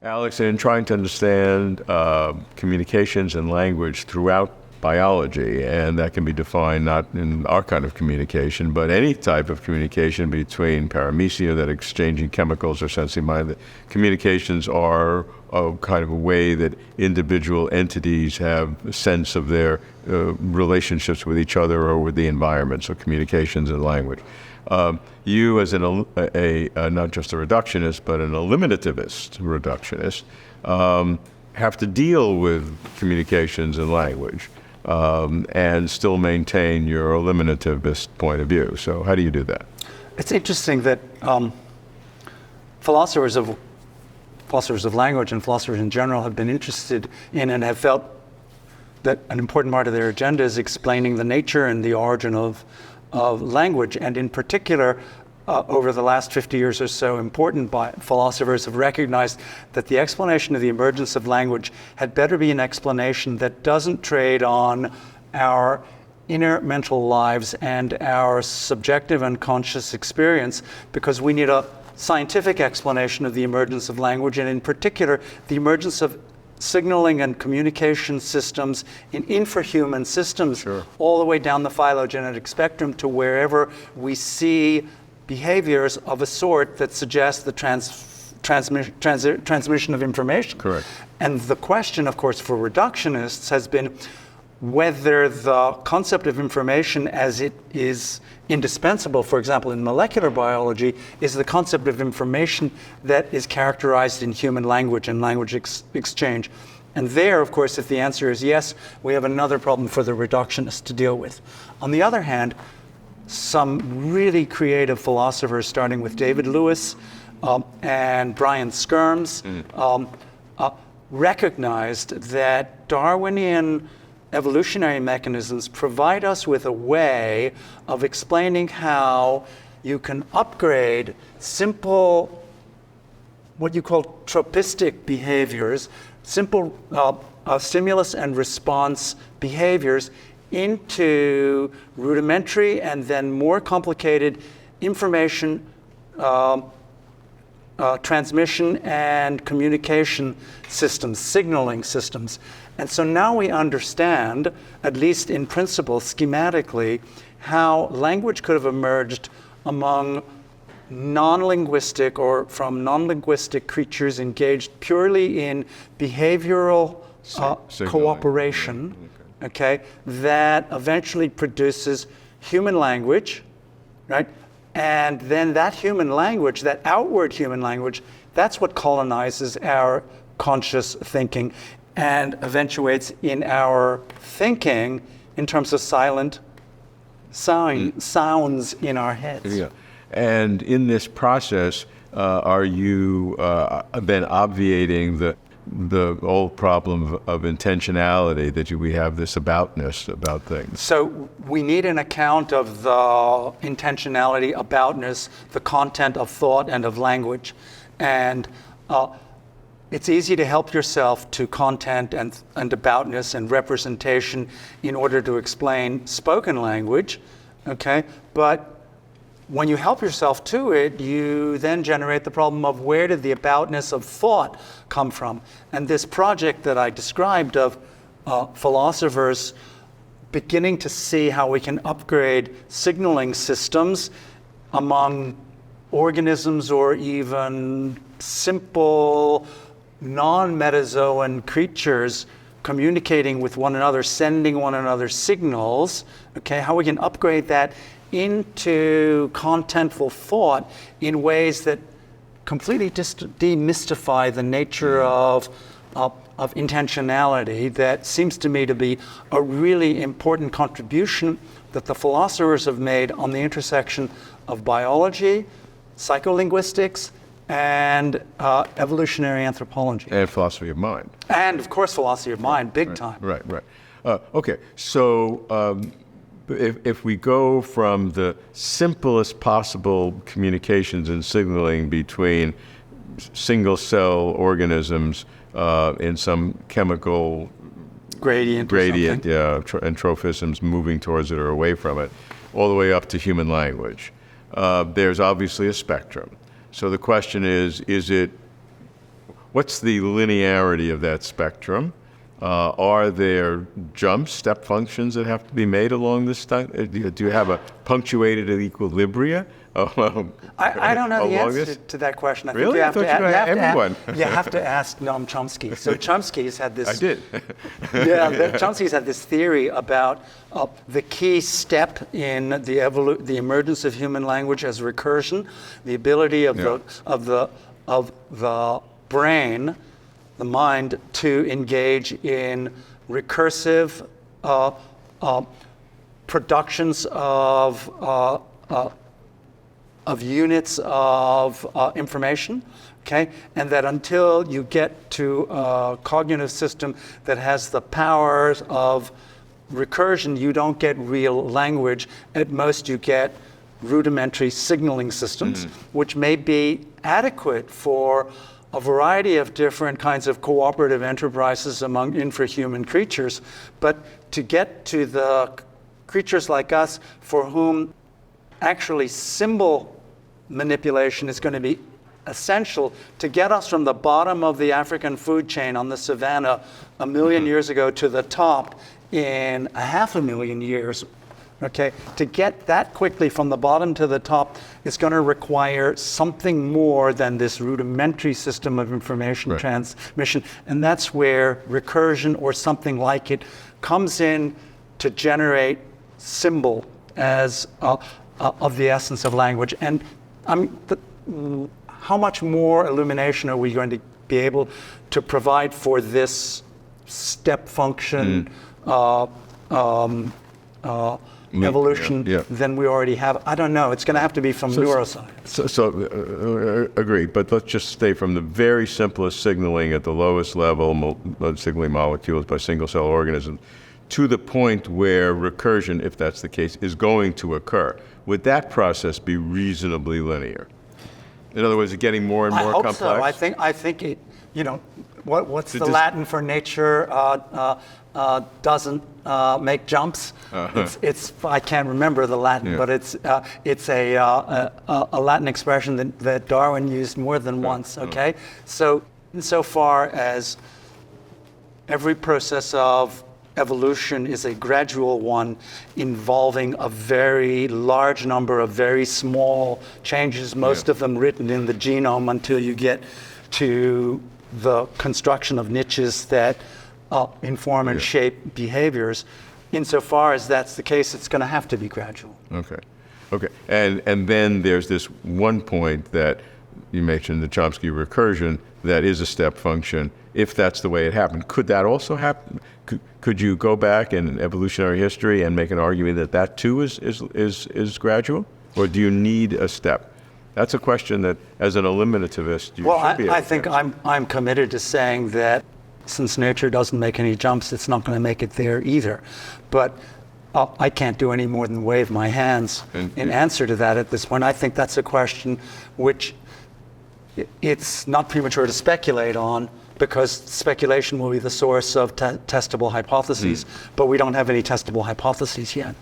Alex, in trying to understand communications and language throughout biology, and that can be defined not in our kind of communication, but any type of communication between paramecia that are exchanging chemicals or sensing mind. Communications are a kind of a way that individual entities have a sense of their relationships with each other or with the environment, so communications and language. You, as not just a reductionist, but an eliminativist reductionist, have to deal with communications and language and still maintain your eliminativist point of view. So how do you do that? It's interesting that philosophers of language and philosophers in general have been interested in and have felt that an important part of their agenda is explaining the nature and the origin of language. And in particular, over the last 50 years or so, important philosophers have recognized that the explanation of the emergence of language had better be an explanation that doesn't trade on our inner mental lives and our subjective and conscious experience, because we need a scientific explanation of the emergence of language, and in particular, the emergence of signaling and communication systems in infrahuman systems, Sure. all the way down the phylogenetic spectrum to wherever we see behaviors of a sort that suggest the transmission of information. Correct. And the question, of course, for reductionists has been whether the concept of information as it is indispensable, for example, in molecular biology, is the concept of information that is characterized in human language and language exchange. And there, of course, if the answer is yes, we have another problem for the reductionist to deal with. On the other hand, some really creative philosophers, starting with David Lewis and Brian Skirms, recognized that Darwinian evolutionary mechanisms provide us with a way of explaining how you can upgrade simple, what you call tropistic behaviors, simple stimulus and response behaviors, into rudimentary and then more complicated information transmission and communication systems, signaling systems. And so now we understand, at least in principle, schematically, how language could have emerged among non-linguistic or from non-linguistic creatures engaged purely in behavioral cooperation, okay, that eventually produces human language, right? And then that human language, that outward human language, that's what colonizes our conscious thinking and eventuates in our thinking in terms of silent sounds in our heads. Yeah. And in this process, are you then obviating the old problem of intentionality, that we have this aboutness about things? So we need an account of the intentionality, aboutness, the content of thought and of language. And it's easy to help yourself to content and aboutness and representation in order to explain spoken language, okay? But when you help yourself to it, you then generate the problem of where did the aboutness of thought come from? And this project that I described of philosophers beginning to see how we can upgrade signaling systems among organisms or even simple non-metazoan creatures communicating with one another, sending one another signals, okay, how we can upgrade that into contentful thought in ways that completely demystify the nature of intentionality. That seems to me to be a really important contribution that the philosophers have made on the intersection of biology, psycholinguistics, and evolutionary anthropology. And philosophy of mind. And of course, philosophy of mind, big time. Right. Okay, so if we go from the simplest possible communications and signaling between single-cell organisms in some chemical gradient, and trophisms moving towards it or away from it, all the way up to human language, there's obviously a spectrum. So the question is what's the linearity of that spectrum? Are there jumps, step functions that have to be made along this? Do you have a punctuated equilibria? I don't know the answer to that question. I think Really? you have I thought you had everyone. You have to ask Noam Chomsky. So Chomsky's had this. I did. Chomsky's had this theory about the key step in the emergence of human language as recursion, the ability of the brain, the mind, to engage in recursive productions of units of information, okay? And that until you get to a cognitive system that has the powers of recursion, you don't get real language. At most, you get rudimentary signaling systems, which may be adequate for a variety of different kinds of cooperative enterprises among infrahuman creatures. But to get to the creatures like us for whom actually symbol manipulation is going to be essential to get us from the bottom of the African food chain on the savannah 1 million years ago to the top in 500,000 years. Okay, to get that quickly from the bottom to the top is going to require something more than this rudimentary system of information transmission, and that's where recursion or something like it comes in to generate symbol as of the essence of language. And how much more illumination are we going to be able to provide for this step function evolution than we already have? I don't know. It's going to have to be from neuroscience. Agree. But let's just stay from the very simplest signaling at the lowest level, signaling molecules by single-cell organisms, to the point where recursion, if that's the case, is going to occur. Would that process be reasonably linear? In other words, getting more and more complex? I hope so. I think it. You know, what's the Latin for nature doesn't make jumps? It's I can't remember the Latin, but it's a Latin expression that Darwin used more than once. Okay, so insofar as every process of evolution is a gradual one involving a very large number of very small changes, most of them written in the genome until you get to the construction of niches that inform and shape behaviors. Insofar as that's the case, it's going to have to be gradual. Okay. And then there's this one point that you mentioned, the Chomsky recursion, that is a step function. If that's the way it happened, could that also happen? Could you go back in evolutionary history and make an argument that that too is gradual, or do you need a step? That's a question that, as an eliminativist, you should be able I think I'm committed to saying that since nature doesn't make any jumps, it's not going to make it there either. But I can't do any more than wave my hands in answer to that at this point. I think that's a question which it's not premature to speculate on, because speculation will be the source of testable hypotheses, but we don't have any testable hypotheses yet.